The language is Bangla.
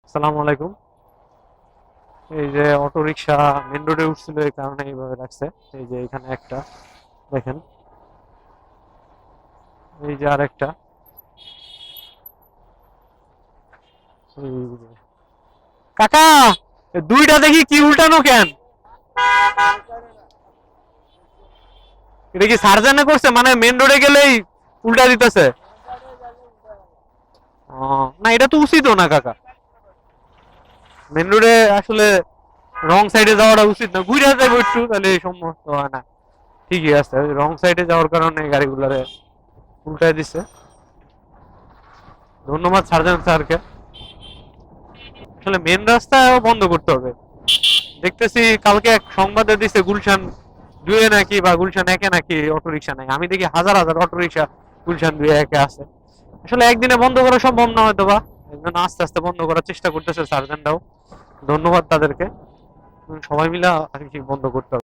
আসসালামু আলাইকুম। এই যে অটো রিক্সা মেন রোডে উঠছিল, এই কারণে এইভাবে রাখছে। এই যে এখানে একটা দেখেন, এই যে আরেকটা, এই যে। কাকা, এ দুইটা দেখি কি উল্টানো কেন? এটা কি সার্জেনে করছে, মানে মেন রোডে গেলেই উল্টা দিতেছে? ও, না এটা তো উচিত না কাকা। মেন রোডে আসলে রং সাইডে যাওয়াটা উচিত না, ঘুরে যাবো একটু, তাহলে এই সমস্যা হয় না। ঠিকই আছে, রং সাইডে যাওয়ার কারণে গাড়িগুলারে উল্টায় দিছে। ধন্যবাদ সার্জেন্ট স্যারকে। আসলে মেন রাস্তা বন্ধ করতে হবে। দেখতেছি কালকে এক সংবাদে দিছে গুলশান দুয়ে নাকি বা গুলশান একে নাকি অটো রিক্সা নাই। আমি দেখি হাজার হাজার অটো রিক্সা গুলশান দুয়ে একে আছে। আসলে একদিনে বন্ধ করা সম্ভব না হয়তো বা, এই জন্য আস্তে আস্তে বন্ধ করার চেষ্টা করতেছে সার্জেন্টরাও। ধন্যবাদ তাদেরকে। সবাই মিলে আর কি বন্ধ করতে হবে।